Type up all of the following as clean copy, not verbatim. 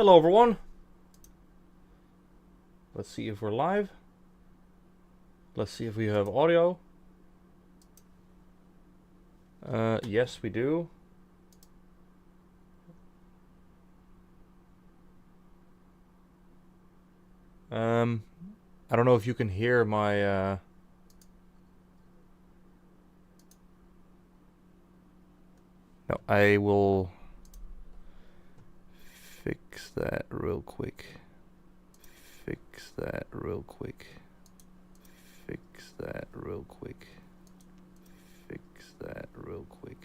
Hello everyone. Let's see if we're live. Let's see if we have audio. Yes, we do. I don't know if you can hear my No, I will fix that real quick. Fix that real quick. Fix that real quick. Fix that real quick.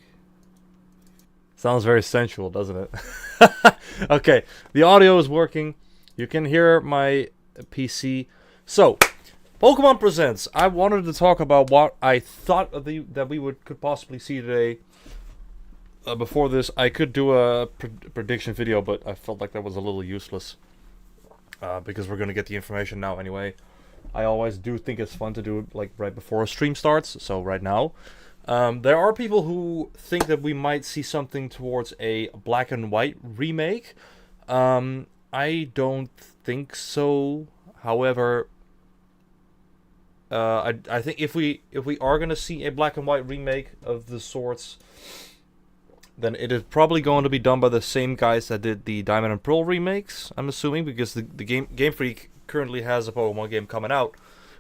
Sounds very sensual, doesn't it? Okay, the audio is working. You can hear my PC. So, Pokemon Presents. I wanted to talk about what I thought of that we could possibly see today. Before this, I could do a prediction video, but I felt like that was a little useless. Because we're going to get the information now anyway. I always do think it's fun to do it like right before a stream starts, so right now. There are people who think that we might see something towards a black and white remake. I don't think so. However, I think if we are going to see a black and white remake of the sorts, then it is probably going to be done by the same guys that did the Diamond and Pearl remakes, I'm assuming, because the Game Freak currently has a Pokemon game coming out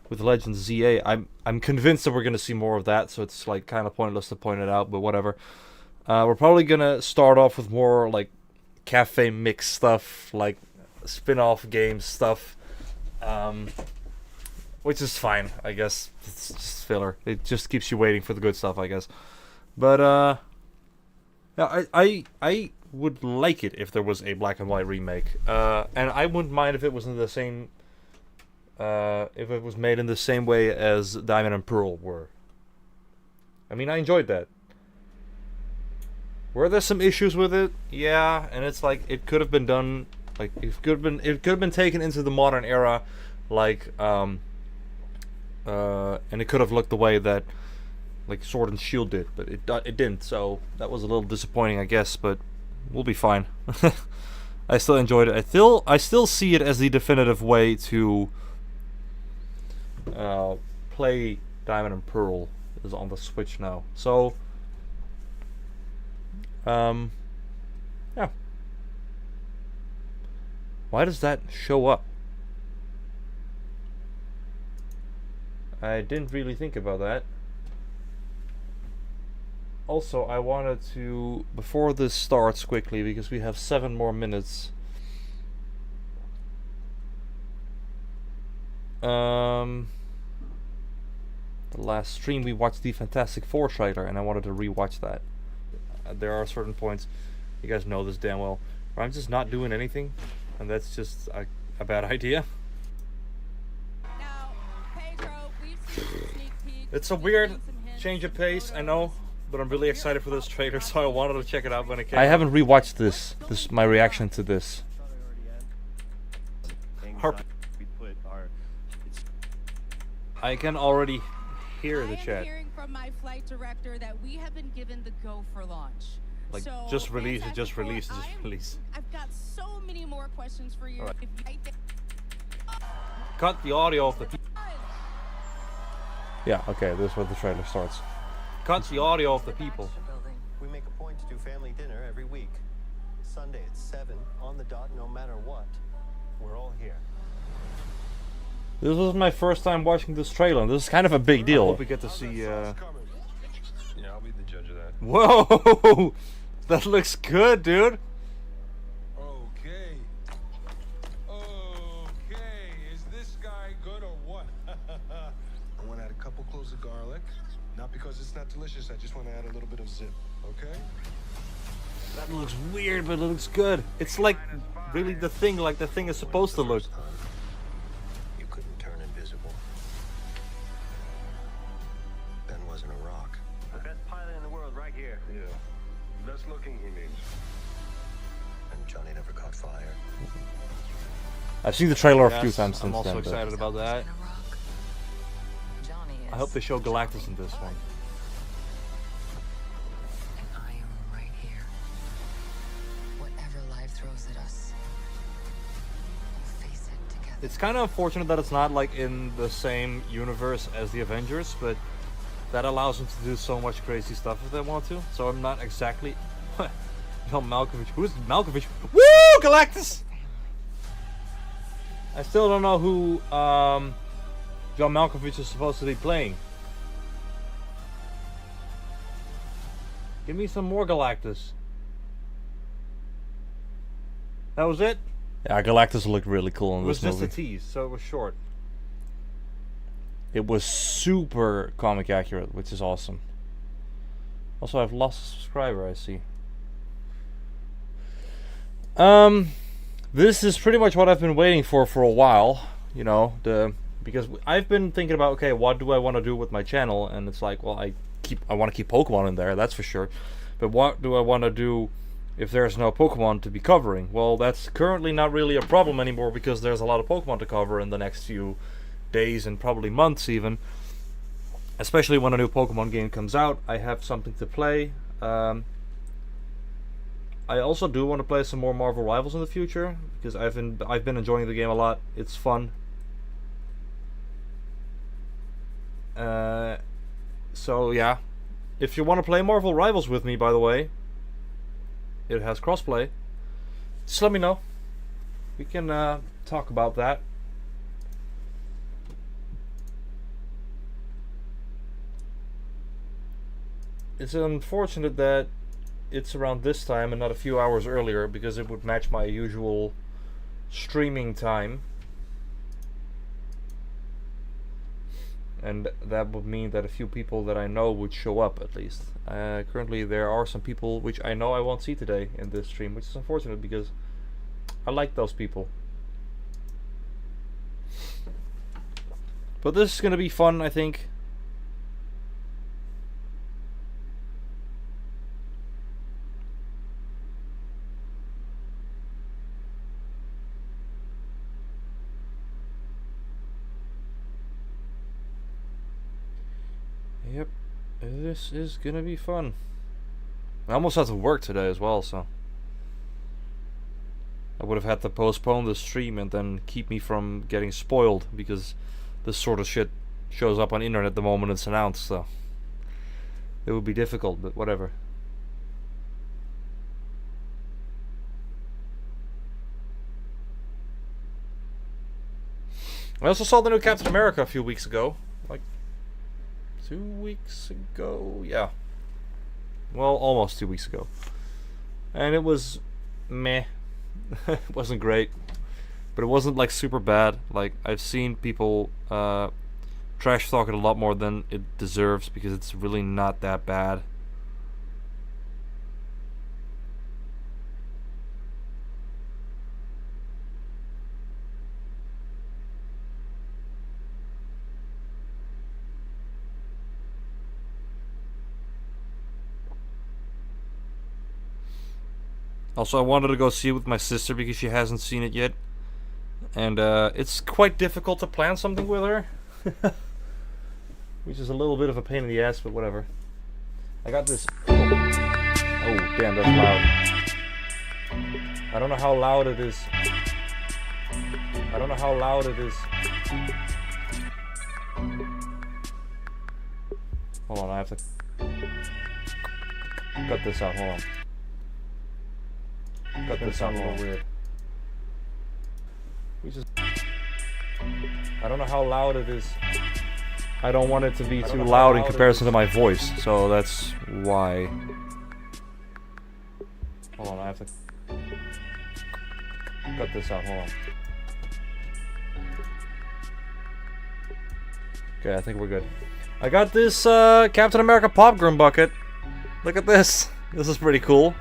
with Legends ZA. I'm convinced that we're going to see more of that, so it's like kind of pointless to point it out, but whatever. We're probably going to start off with more like cafe mix stuff, like spin-off game stuff, which is fine, I guess. It's just filler. It just keeps you waiting for the good stuff, I guess. But yeah, I would like it if there was a black and white remake, and I wouldn't mind if it was in the same, if it was made in the same way as Diamond and Pearl were. I mean, I enjoyed that. Were there some issues with it? Yeah, and it's like it could have been done, like it could have been taken into the modern era, like and it could have looked the way that like Sword and Shield did, but it didn't, so that was a little disappointing, I guess, but we'll be fine. I still enjoyed it. I still see it as the definitive way to play Diamond and Pearl is on the Switch now. So yeah. Why does that show up? I didn't really think about that. Also, I wanted to, before this starts quickly, because we have 7 more minutes. The last stream we watched the Fantastic Four trailer, and I wanted to rewatch that. There are certain points, you guys know this damn well, where I'm just not doing anything, and that's just a bad idea. Now, Pedro, we've seen some sneak peeks. It's a weird change of pace, I know. But I'm really excited for this trailer, so I wanted to check it out when it came out. I haven't rewatched this. My reaction to this. I can already hear the chat. I am hearing from my flight director that we have been given the go for launch. Like, so, just release it, just release it, just Fantastic Four, release. I've got so many more questions for you. Alright. If you Cut the audio of the people. Yeah, okay, this is where the trailer starts. Cut the audio of the people. We make a point to do family dinner every week. Sunday at 7 on the dot, no matter what. We're all here. This was my first time watching this trailer, and this is kind of a big deal. I hope we get to see. Yeah, I'll be the judge of that. Whoa, that looks good, dude. Okay. Okay, is this guy good or what? I want to add a couple cloves of garlic. Not because it's not delicious, I just want to add a little bit of zip, okay? That looks weird, but it looks good. It's like really the thing, like the thing is supposed to look. You couldn't turn invisible. Ben wasn't a rock. The best pilot in the world right here. Yeah. Best looking, he means. And Johnny never caught fire. I've seen the trailer a few Yes, times since I'm also then. excited about that. I hope they show Galactus in this one. And I am right here. Whatever life throws at us, It's kind of unfortunate that it's not like in the same universe as the Avengers, but that allows them to do so much crazy stuff if they want to. So I'm not exactly John Malkovich. Who's Malkovich? Woo! Galactus! I still don't know who John Malkovich is supposed to be playing. Give me some more Galactus. That was it? Yeah, Galactus looked really cool in It was this just movie. a tease, so it was short. It was super comic accurate, which is awesome. Also, I've lost a subscriber, I see. This is pretty much what I've been waiting for a while, you know, because I've been thinking about, okay, what do I want to do with my channel? And it's like, well, I want to keep Pokemon in there, that's for sure. But what do I want to do if there's no Pokemon to be covering? Well, that's currently not really a problem anymore because there's a lot of Pokemon to cover in the next few days and probably months even. Especially when a new Pokemon game comes out, I have something to play. I also do want to play some more Marvel Rivals in the future because I've been enjoying the game a lot. It's fun. So yeah, if you want to play Marvel Rivals with me, by the way, it has crossplay. Just let me know. We can talk about that. It's unfortunate that it's around this time and not a few hours earlier because it would match my usual streaming time. And that would mean that a few people that I know would show up at least. Currently there are some people which I know I won't see today in this stream, which is unfortunate because I like those people. But this is gonna be fun, I think. Yep, this is gonna be fun. I almost had to work today as well, so I would have had to postpone the stream and then keep me from getting spoiled because this sort of shit shows up on the internet the moment it's announced, so it would be difficult, but whatever. I also saw the new Captain America a few weeks ago, like 2 weeks ago, yeah. Well, almost 2 weeks ago. And it was meh. It wasn't great. But it wasn't like super bad. Like, I've seen people trash talk it a lot more than it deserves because it's really not that bad. Also, I wanted to go see it with my sister because she hasn't seen it yet. And it's quite difficult to plan something with her. Which is a little bit of a pain in the ass, but whatever. I got this... Oh, damn, that's loud. I don't know how loud it is. I don't know how loud it is. Hold on, I have to... cut this out, hold on. Got this sound a little weird. I don't know how loud it is. I don't want it to be too loud in comparison to my voice, so that's why. Hold on, I have to cut this out, hold on. Okay, I think we're good. I got this Captain America popcorn bucket. Look at this. This is pretty cool.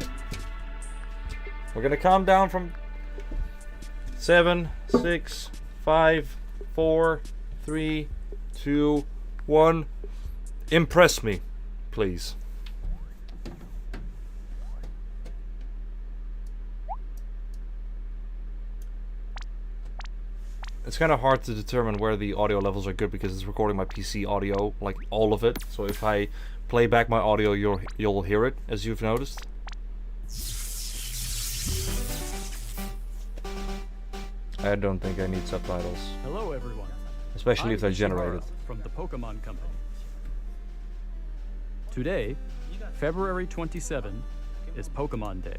We're gonna count down from 7, 6, 5, 4, 3, 2, 1. Impress me, please. It's kind of hard to determine where the audio levels are good because it's recording my PC audio, like all of it. So if I play back my audio, you'll hear it, as you've noticed. I don't think I need subtitles, Hello, everyone. especially if I'm they're generated. Ishihara from the Pokemon Company. Today, February 27, is Pokemon Day.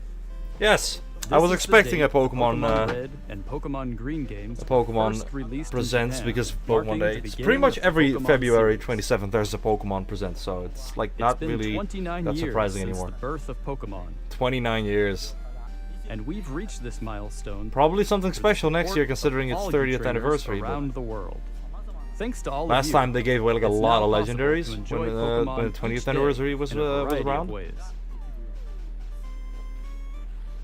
Yes, I This was is the expecting date a Pokemon, Red and Pokemon Green games a Pokemon first released in Presents Japan, because of marking Pokemon the Day. It's beginning pretty much of the every Pokemon February series. 27th there's a Pokemon Present, so it's like not It's been really 29 that years surprising since anymore. the birth of Pokemon, 29 years. and we've reached this milestone. Probably something through the special next support year of considering its all you 30th trainers anniversary. But around the world. Thanks to all last of you, time they gave away like a it's lot now of possible legendaries to when enjoy the Pokemon 20th each day anniversary was in a variety of around. ways.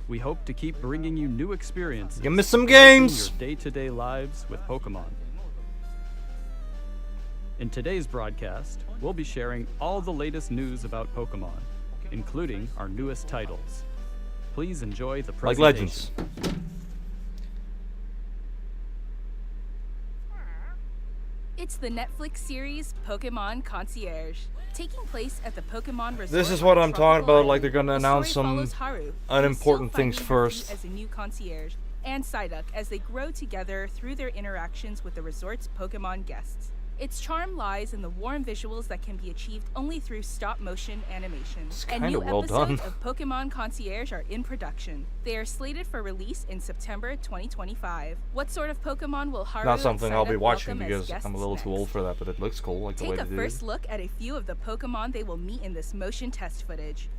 We hope to keep bringing you new experiences. Give me some enlightening games! Your day-to-day lives with Pokemon. In today's broadcast, we'll be sharing all the latest news about Pokemon, including our newest titles. Please enjoy the Like presentation. Legends. It's the Netflix series Pokemon Concierge, taking place at the Pokemon Resort. This is what on I'm talking Tropical about, like they're Island. gonna The announce story some follows Haru, who's unimportant still things finding her feet first. as a new concierge, and Psyduck as they grow together through their interactions with the resort's Pokemon guests. Its charm lies in the warm visuals that can be achieved only through stop-motion animation. It's And kinda new well episodes done. of Pokemon Concierge are in production. They are slated for release in September 2025. What sort of Pokemon will Haru Not and something I'll be Psyduck watching welcome as because guests I'm a little too next? old for that, but it looks cool, like the way Take they a did first it. look at a few of the Pokemon they will meet in this motion test footage.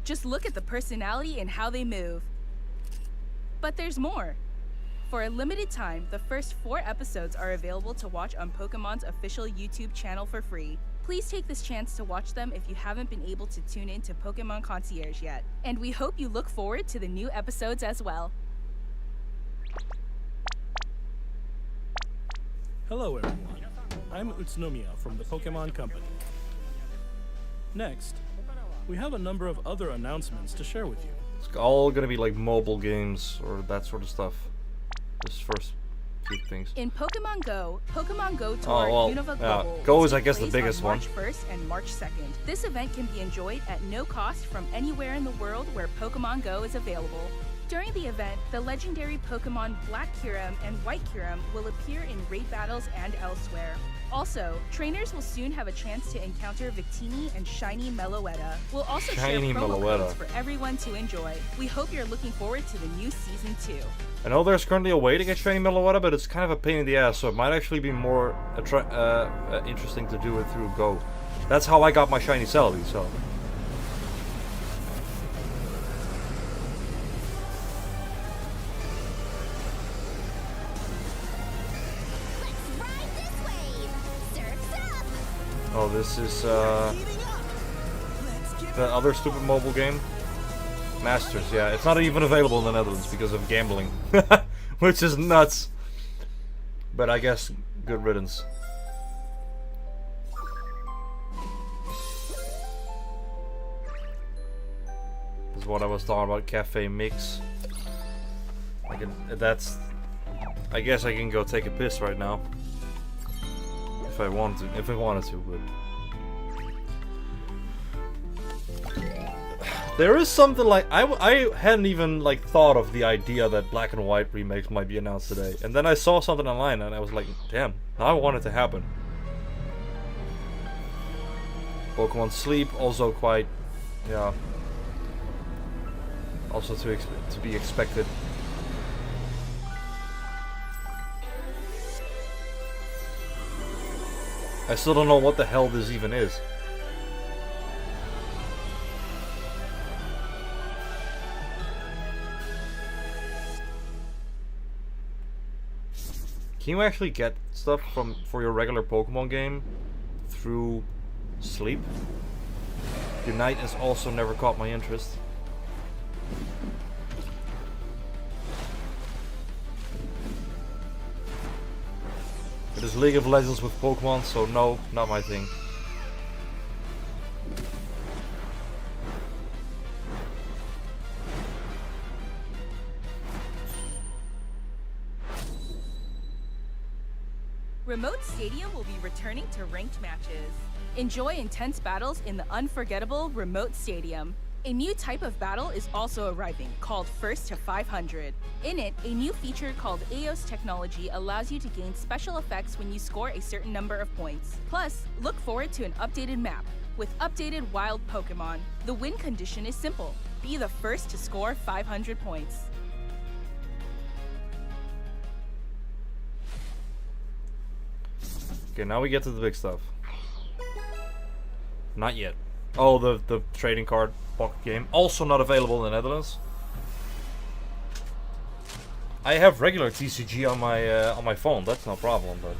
Just look at the personality and how they move. But there's more. For a limited time, the first 4 episodes are available to watch on Pokemon's official YouTube channel for free. Please take this chance to watch them if you haven't been able to tune in to Pokemon Concierge yet. And we hope you look forward to the new episodes as well. Hello everyone, I'm Utsunomiya from the Pokemon Company. Next, we have a number of other announcements to share with you. It's all gonna be like mobile games or that sort of stuff. This first few things. In Pokemon Go Tour well, Unova yeah, Global Go will is, I take guess, the place biggest on one. March 1st and March 2nd. This event can be enjoyed at no cost from anywhere in the world where Pokemon Go is available. During the event, the legendary Pokemon Black Kyurem and White Kyurem will appear in raid battles and elsewhere. Also, trainers will soon have a chance to encounter Victini and Shiny Meloetta. We'll also Shiny share promo Meloetta. codes for everyone to enjoy. We hope you're looking forward to the new Season 2. I know there's currently a way to get Shiny Meloetta, but it's kind of a pain in the ass, so it might actually be more interesting to do it through Go. That's how I got my Shiny Celebi, so. Oh, this is the other stupid mobile game. Masters, yeah. It's not even available in the Netherlands because of gambling. Which is nuts. But I guess good riddance. This is what I was talking about, Cafe Mix. I guess I can go take a piss right now. If I wanted to, but there is something like I hadn't even like thought of the idea that Black and White remakes might be announced today, and then I saw something online and I was like, damn, now I want it to happen. Pokemon Sleep also quite, yeah, also to be expected. I still don't know what the hell this even is. Can you actually get stuff for your regular Pokemon game through Sleep? Unite has also never caught my interest. It is League of Legends with Pokemon, so no, not my thing. Remote Stadium will be returning to ranked matches. Enjoy intense battles in the unforgettable Remote Stadium. A new type of battle is also arriving, called First to 500. In it, a new feature called Eos Technology allows you to gain special effects when you score a certain number of points. Plus, look forward to an updated map. With updated wild Pokemon, the win condition is simple. Be the first to score 500 points. Okay, now we get to the big stuff. Not yet. Oh, the trading card pocket game. Also not available in the Netherlands. I have regular TCG on my phone. That's no problem, but.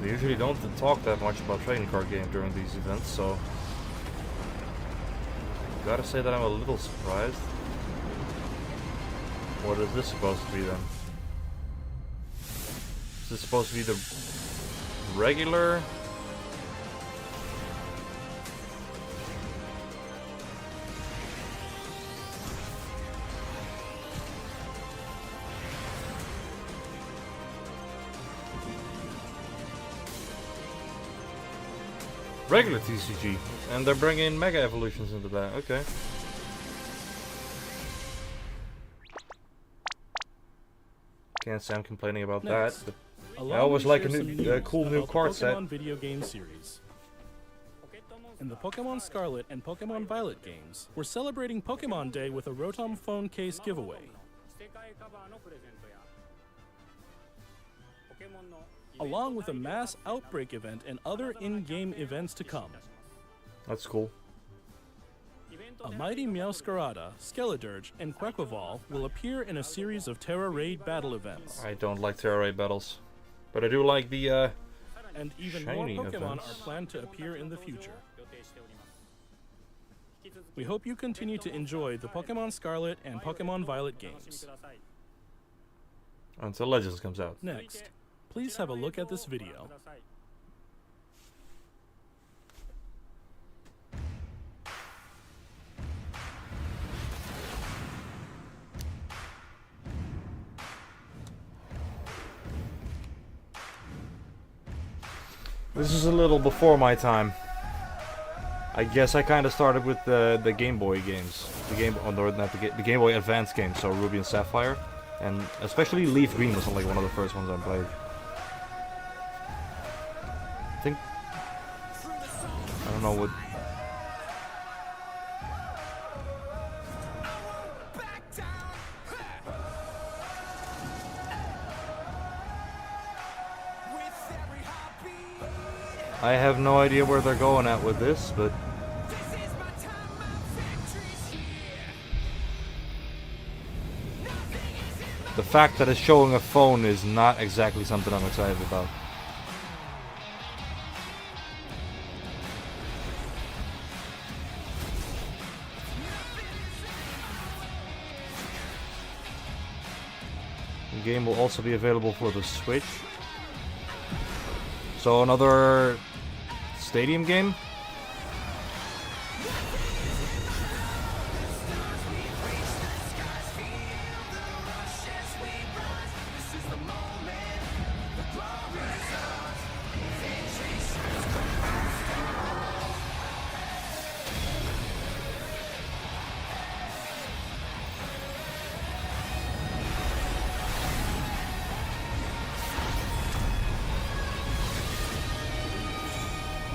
They usually don't talk that much about trading card game during these events, so gotta say that I'm a little surprised. What is this supposed to be then? Is this supposed to be the regular? Regular TCG, and they're bringing Mega Evolutions into that. Okay. Can't say I'm complaining about Next, that, but I always like a new, cool new card set. Pokemon video game series. In the Pokemon Scarlet and Pokemon Violet games, we're celebrating Pokemon Day with a Rotom phone case giveaway. Along with a mass outbreak event and other in-game events to come. That's cool. A mighty Meowscarada, Skeledirge, and Quaquaval will appear in a series of Terra Raid battle events. I don't like Terra Raid battles, but I do like the And even more shiny Pokemon events. are planned to appear in the future. We hope you continue to enjoy the Pokemon Scarlet and Pokemon Violet games. until Legends comes out. Next, please have a look at this video. This is a little before my time. I guess I kind of started with the Game Boy games, the Game Boy Advance games, so Ruby and Sapphire, and especially Leaf Green was like one of the first ones I played. I don't know what. I have no idea where they're going at with this, but the fact that it's showing a phone is not exactly something I'm excited about. The game will also be available for the Switch. So another stadium game?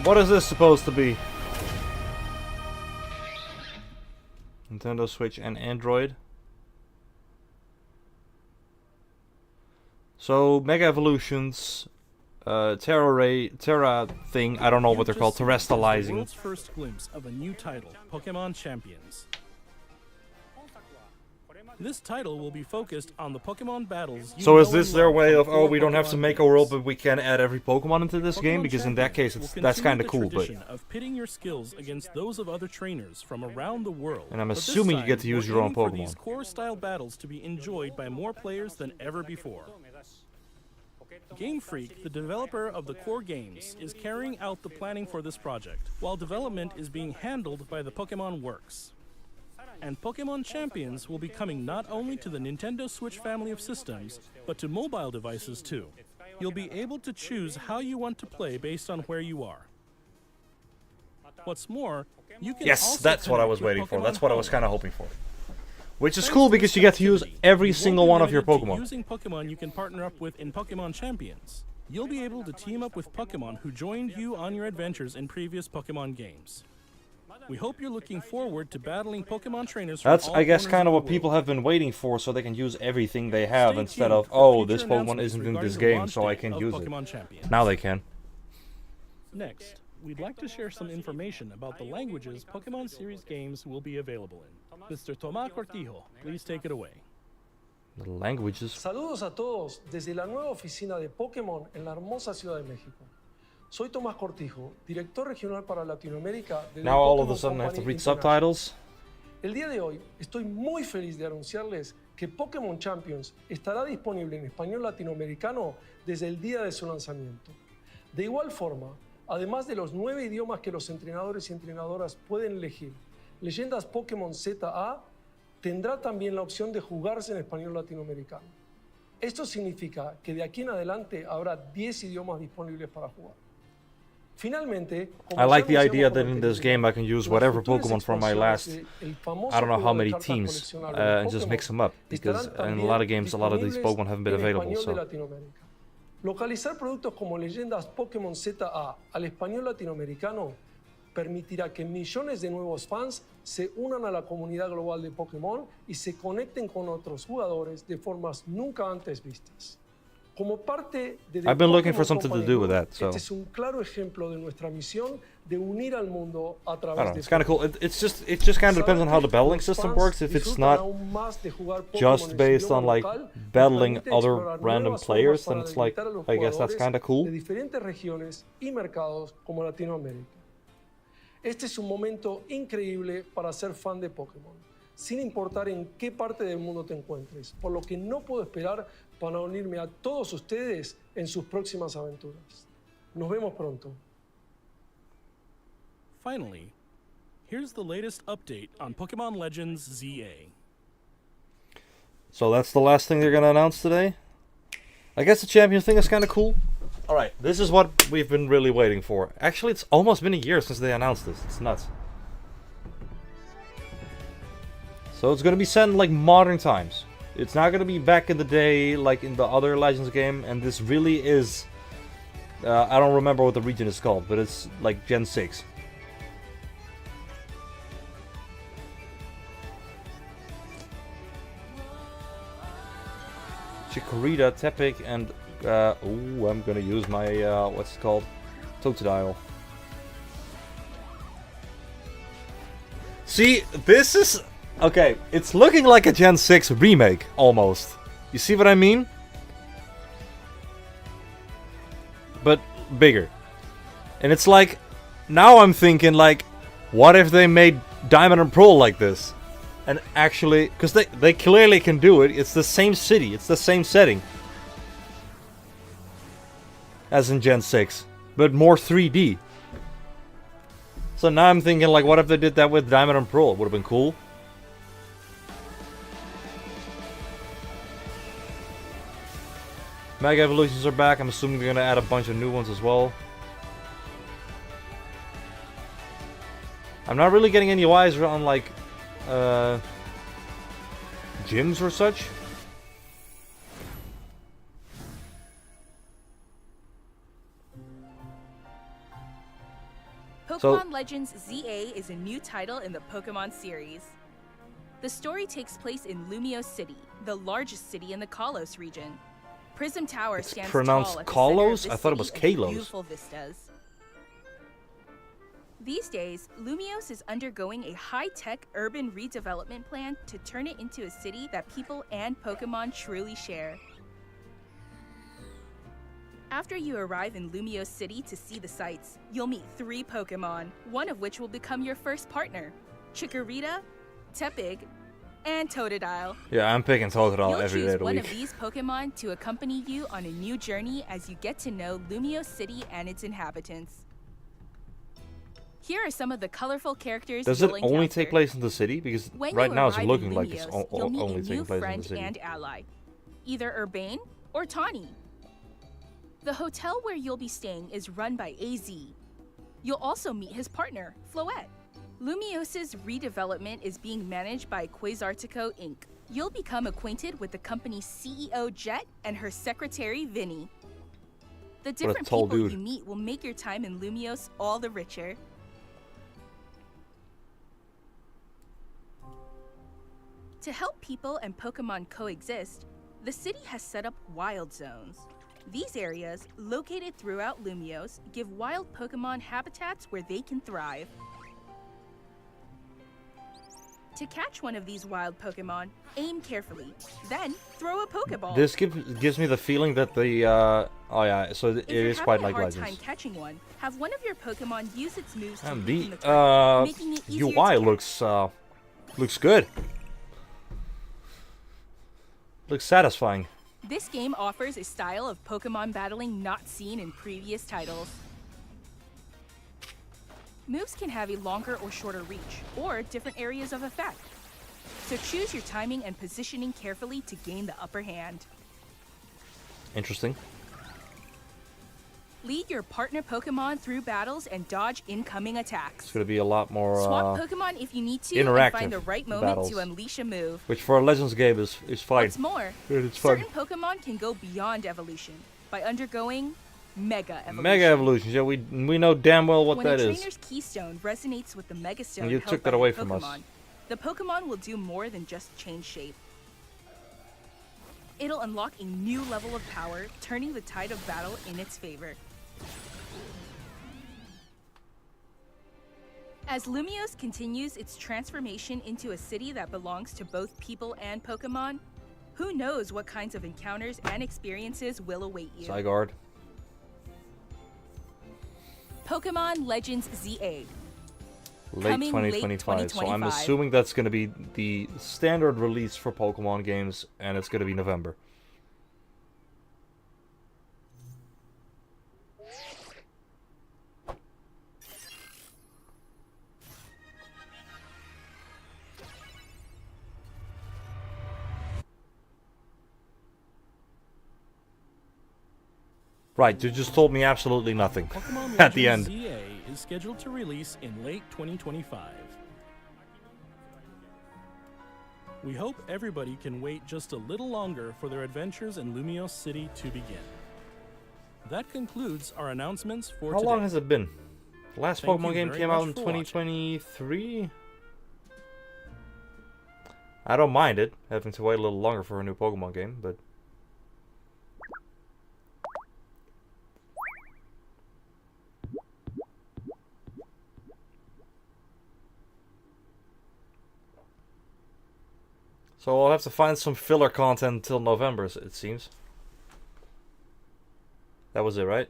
What is this supposed to be? Nintendo Switch and Android. So Mega Evolutions, Terra thing. I don't know what they're called. The Terrestrializing. world's first glimpse of a new title, Pokemon Champions. This title will be focused on the Pokemon battles. So is this their way of, oh, we don't have to make a world, but we can add every Pokemon into this game? Because in that case, that's kind of cool. But of pitting your skills against those of other trainers from around the world. and I'm assuming you get to use your own For these Pokemon. core style battles to be enjoyed by more players than ever before. Game Freak, the developer of the core games, is carrying out the planning for this project, while development is being handled by the Pokemon Works. And Pokemon Champions will be coming not only to the Nintendo Switch family of systems, but to mobile devices too. You'll be able to choose how you want to play based on where you are. What's more, you can Yes, also that's what I connect was with waiting for. Pokemon That's what I was Home. kind of hoping for. Which is Thanks cool to because this you get to use activity, every you single won't one be of your limited to Pokemon. Using Pokemon you can partner up with in Pokemon Champions. You'll be able to team up with Pokemon who joined you on your adventures in previous Pokemon games. We hope you're looking forward to battling Pokemon trainers from That's, all I guess, corners kind of the what world. people have been waiting for, so they can use everything they have Stay instead tuned of, for oh, future this Pokemon announcements isn't in regarding this the game, launch so I date can of use Pokemon it. Champions. Now they can. Next, we'd like to share some information about the languages Pokemon series games will be available in. Mr. Tomás Cortijo, please take it away. The languages. Saludos a todos desde la nueva oficina de Pokémon en la hermosa Ciudad de México. Soy Tomás Cortijo, director regional para Latinoamérica de Now all of Pokémon a sudden I have to Company read International. subtitles. El día de hoy estoy muy feliz de anunciarles que Pokémon Champions estará disponible en español latinoamericano desde el día de su lanzamiento. De igual forma, además de los 9 idiomas que los entrenadores y entrenadoras pueden elegir, Leyendas Pokémon ZA tendrá también la opción de jugarse en español latinoamericano. Esto significa que de aquí en adelante habrá 10 idiomas disponibles para jugar. Finalmente, como I ya like the anunciamos idea con that in this anterioridad, game I can use las whatever futuras Pokemon from my expansiones last, del famoso I don't know how juego de many cartas teams, coleccionables de and just Pokémon mix them up, because estarán in a lot of también games, a lot of these disponibles Pokemon haven't been en available, español de so... Latinoamérica. Localizar productos como Leyendas Pokémon ZA al español latinoamericano permitirá que millones de nuevos fans se unan a la comunidad global de Pokémon y se conecten con otros jugadores de formas nunca antes vistas. Como parte de The I've been looking for Pokémon something to Company do with Group, that, so... Este es un claro ejemplo de nuestra misión de unir al mundo a I través don't know, de it's kind of cool. It just kind of depends on how the battling system works. If it's not just based on like battling other random players, then it's like, I guess that's kind of cool. De diferentes regiones y mercados como Latinoamérica. Este es un momento increíble para ser fan de Pokémon, sin importar en qué parte del mundo te encuentres, por lo que no puedo esperar para unirme a todos ustedes en sus próximas aventuras. Nos vemos pronto. Finally, here's the latest update on Pokemon Legends ZA. So that's the last thing they're gonna announce today? I guess the champion thing is kind of cool. Alright, this is what we've been really waiting for. Actually, it's almost been a year since they announced this. It's nuts. So it's gonna be set in like modern times. It's not gonna be back in the day like in the other Legends game, and this really is... I don't remember what the region is called, but it's like Gen 6. Chikorita, Tepig, and ooh, I'm gonna use my what's it called? Totodile. See, this is okay, it's looking like a Gen 6 remake almost. You see what I mean? But bigger. And it's like now I'm thinking like, what if they made Diamond and Pearl like this? And actually, because they clearly can do it, it's the same city, it's the same setting as in Gen 6, but more 3D. So now I'm thinking like, what if they did that with Diamond and Pearl? It would have been cool. Mega Evolutions are back, I'm assuming they're gonna add a bunch of new ones as well. I'm not really getting any wiser on like gyms or such. Pokemon Legends ZA is a new title in the Pokemon series. The story takes place in Lumiose City, the largest city in the Kalos region. Prism Tower It's stands pronounced tall at the Kalos? center of I thought it the was city and Kalos. beautiful vistas. These days, Lumiose is undergoing a high-tech urban redevelopment plan to turn it into a city that people and Pokemon truly share. After you arrive in Lumiose City to see the sights, you'll meet 3 Pokemon, one of which will become your first partner: Chikorita, Tepig, and Totodile. Yeah, I'm picking Totodile You'll every day choose of the one week. of these Pokemon to accompany you on a new journey as you get to know Lumiose City and its inhabitants. Here are some of the colorful characters Does you'll it only encounter. take place in the city? Because When right you now it's arrive in looking like it's Lumiose, you'll meet only a taking new place in friend the city. and ally, either Urbane or Tawny. The hotel where you'll be staying is run by AZ. You'll also meet his partner, Floette. Lumiose's redevelopment is being managed by Quasartico Inc. You'll become acquainted with the company's CEO Jet and her secretary Vinny. The different tall people dude. you meet will make your time in Lumiose all the richer. To help people and Pokemon coexist, the city has set up wild zones. These areas, located throughout Lumiose, give wild Pokemon habitats where they can thrive. To catch one of these wild Pokemon, aim carefully, then throw a Pokeball. This gives me the feeling that the oh yeah, so it If you're is quite having like a hard Legends. time catching one, have one of your Pokemon use its moves to And weaken the the target, making it easier UI to looks good. Looks satisfying. This game offers a style of Pokemon battling not seen in previous titles. Moves can have a longer or shorter reach, or different areas of effect. So choose your timing and positioning carefully to gain the upper hand. Interesting. Lead your partner Pokemon through battles and dodge incoming attacks. It's gonna be a lot more Swap Pokemon if you need to and interactive find the right moment battles. to unleash a move. which for a Legends game is fine. What's more, It's fun. certain Pokemon can go beyond evolution by undergoing Mega Evolution. Mega evolutions, yeah, we know damn well what when that a is. trainer's keystone resonates with the Mega Stone And you held took by that away a from us. Pokemon, the Pokemon will do more than just change shape. It'll unlock a new level of power, turning the tide of battle in its favor. As Lumiose continues its transformation into a city that belongs to both people and Pokemon, who knows what kinds of encounters and experiences will await you. Zygarde. Pokemon Legends ZA. Late Coming late 2025. So I'm 2025. assuming that's going to be the standard release for Pokemon games, and it's going to be November. Right, you just told me absolutely nothing Pokemon at the Legends end. ZA is scheduled to release in late 2025. We hope everybody can wait just a little longer for their adventures in Lumiose City to begin. That concludes our announcements for How today. long has it been? The last Thank Pokemon you game very came much out in for watching. 2023? I don't mind it, having to wait a little longer for a new Pokemon game, but... So I'll have to find some filler content until November, it seems. That was it, right?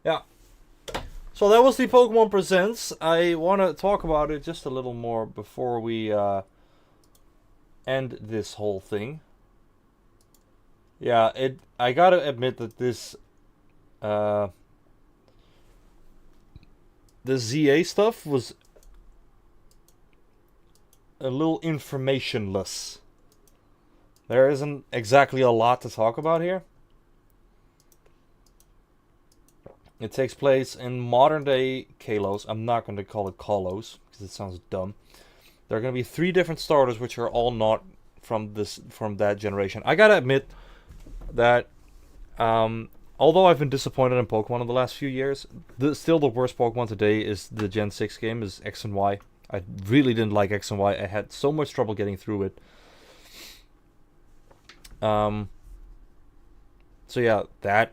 Yeah. So that was the Pokemon Presents. I want to talk about it just a little more before we end this whole thing. Yeah, I gotta admit that this the ZA stuff was a little informationless. There isn't exactly a lot to talk about here. It takes place in modern day Kalos. I'm not going to call it Kalos because it sounds dumb. There are going to be 3 different starters which are all not from that generation. I gotta admit that on although I've been disappointed in Pokemon in the last few years, still the worst Pokemon today is the Gen 6 game, is X and Y. I really didn't like X and Y. I had so much trouble getting through it. So yeah, that.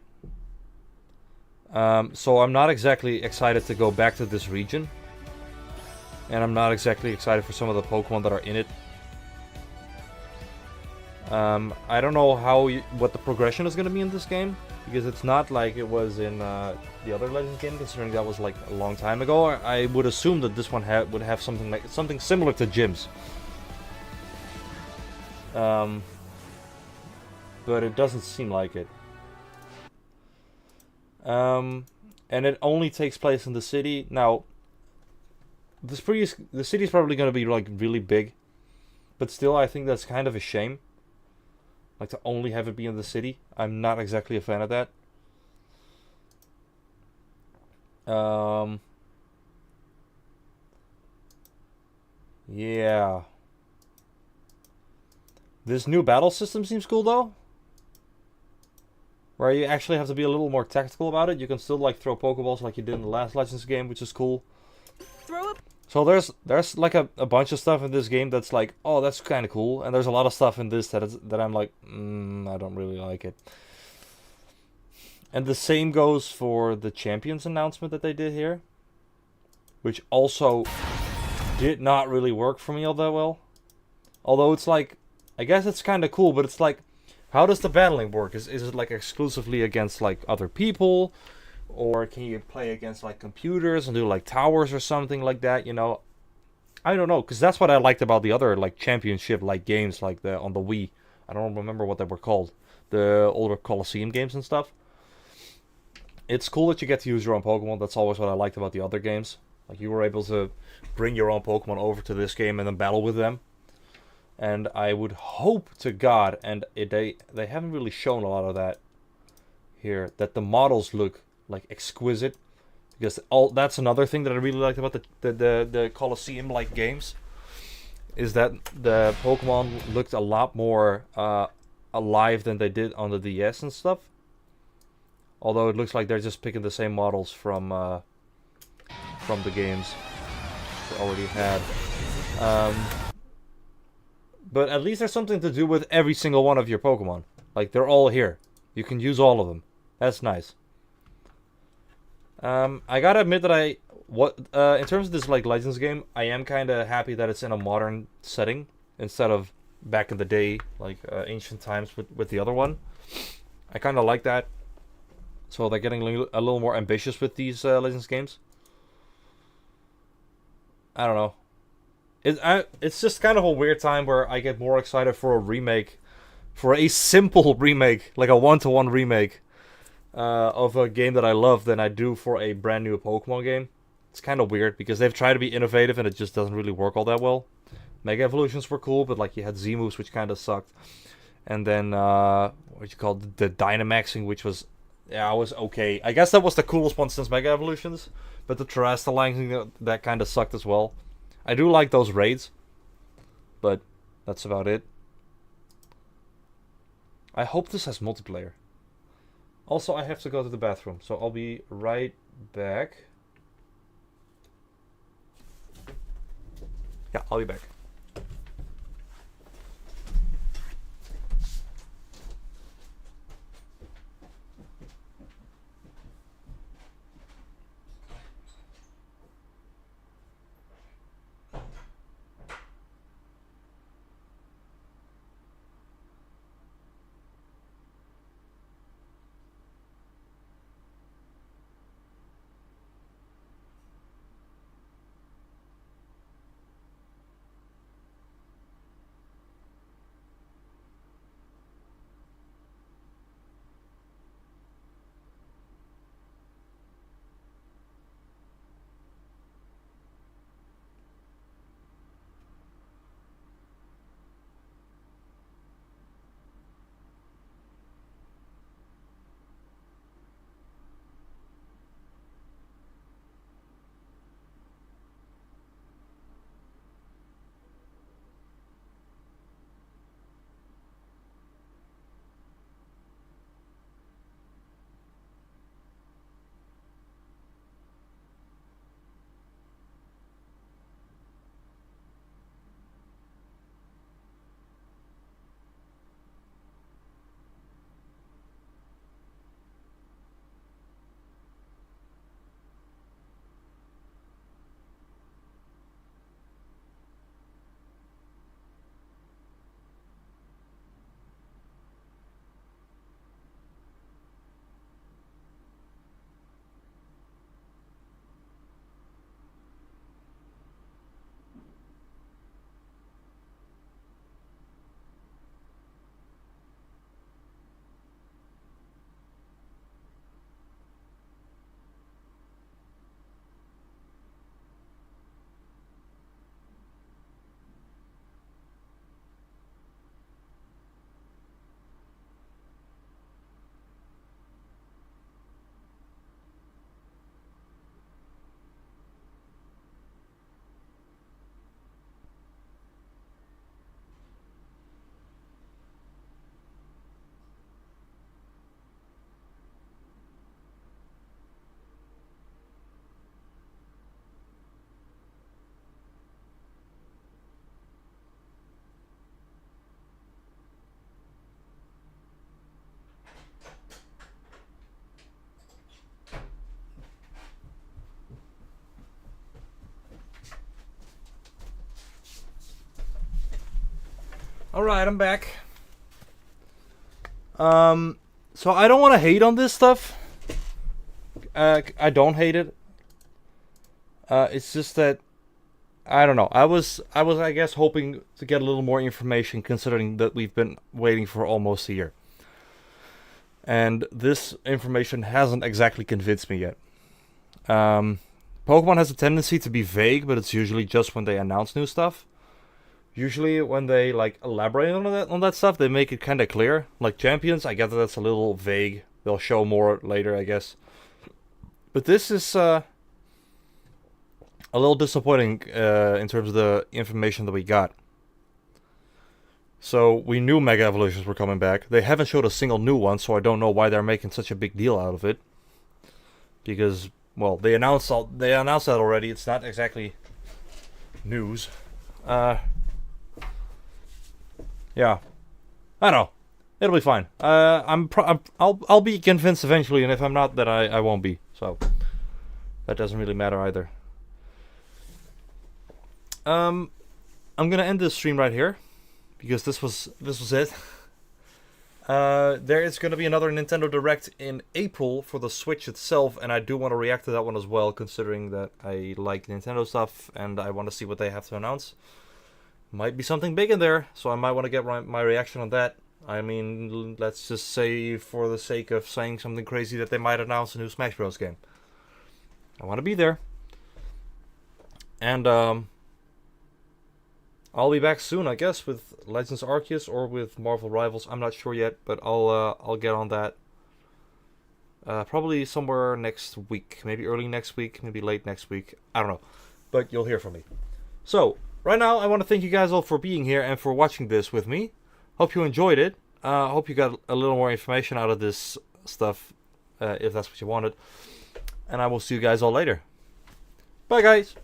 So I'm not exactly excited to go back to this region. And I'm not exactly excited for some of the Pokemon that are in it. I don't know what the progression is going to be in this game, because it's not like it was in the other Legends game, considering that was like a long time ago. I would assume that this one would have something similar to gyms. But it doesn't seem like it. And it only takes place in the city. Now, the city is probably going to be like really big, but still, I think that's kind of a shame. Like, to only have it be in the city. I'm not exactly a fan of that. Yeah. This new battle system seems cool, though. Where you actually have to be a little more tactical about it. You can still, like, throw Pokeballs like you did in the last Legends game, which is cool. So there's like a bunch of stuff in this game that's like, oh, that's kind of cool, and there's a lot of stuff in this that I'm like, I don't really like it. And the same goes for the Champions announcement that they did here, which also did not really work for me all that well. Although it's like, I guess it's kind of cool, but it's like, how does the battling work? Is it like exclusively against like other people? Or can you play against like computers and do like towers or something like that, you know? I don't know, because that's what I liked about the other like championship like games like on the Wii. I don't remember what they were called. The older Colosseum games and stuff. It's cool that you get to use your own Pokemon. That's always what I liked about the other games. Like, you were able to bring your own Pokemon over to this game and then battle with them. And I would hope to God, and they haven't really shown a lot of that here, that the models look like exquisite, because that's another thing that I really liked about the Colosseum like games, is that the Pokemon looked a lot more alive than they did on the DS and stuff. Although it looks like they're just picking the same models from the games they already had. But at least there's something to do with every single one of your Pokemon. Like, they're all here. You can use all of them. That's nice. I gotta admit that in terms of this like Legends game, I am kind of happy that it's in a modern setting instead of back in the day, like ancient times with the other one. I kind of like that. So they're getting a little more ambitious with these Legends games. I don't know. It's just kind of a weird time where I get more excited for a remake, for a simple remake, like a one-to-one remake of a game that I love than I do for a brand new Pokemon game. It's kind of weird because they've tried to be innovative and it just doesn't really work all that well. Mega Evolutions were cool, but like you had Z-moves, which kind of sucked. And then what you call the Dynamaxing, which was okay. I guess that was the coolest one since Mega Evolutions, but the Terastallizing, that kind of sucked as well. I do like those raids, but that's about it. I hope this has multiplayer. Also, I have to go to the bathroom, so I'll be right back. Yeah, I'll be back. Alright, I'm back. So I don't want to hate on this stuff. I don't hate it. It's just that I don't know. I was I guess hoping to get a little more information, considering that we've been waiting for almost a year. And this information hasn't exactly convinced me yet. Pokemon has a tendency to be vague, but it's usually just when they announce new stuff. Usually when they like elaborate on that stuff, they make it kind of clear. Like Champions, I get that that's a little vague. They'll show more later, I guess. But this is a little disappointing in terms of the information that we got. So we knew Mega Evolutions were coming back. They haven't showed a single new one, so I don't know why they're making such a big deal out of it. Because, well, they announced that already. It's not exactly news. Yeah, I don't know. It'll be fine. I'll be convinced eventually, and if I'm not, then I won't be. So that doesn't really matter either. I'm gonna end this stream right here because this was it. There is gonna be another Nintendo Direct in April for the Switch itself, and I do want to react to that one as well, considering that I like Nintendo stuff and I want to see what they have to announce. Might be something big in there, so I might want to get my reaction on that. I mean, let's just say, for the sake of saying something crazy, that they might announce a new Smash Bros. Game. I want to be there. And, I'll be back soon, I guess, with Legends Arceus or with Marvel Rivals. I'm not sure yet, but I'll get on that. Probably somewhere next week. Maybe early next week, maybe late next week. I don't know. But you'll hear from me. So, right now, I want to thank you guys all for being here and for watching this with me. Hope you enjoyed it. Hope you got a little more information out of this stuff, if that's what you wanted. And I will see you guys all later. Bye, guys!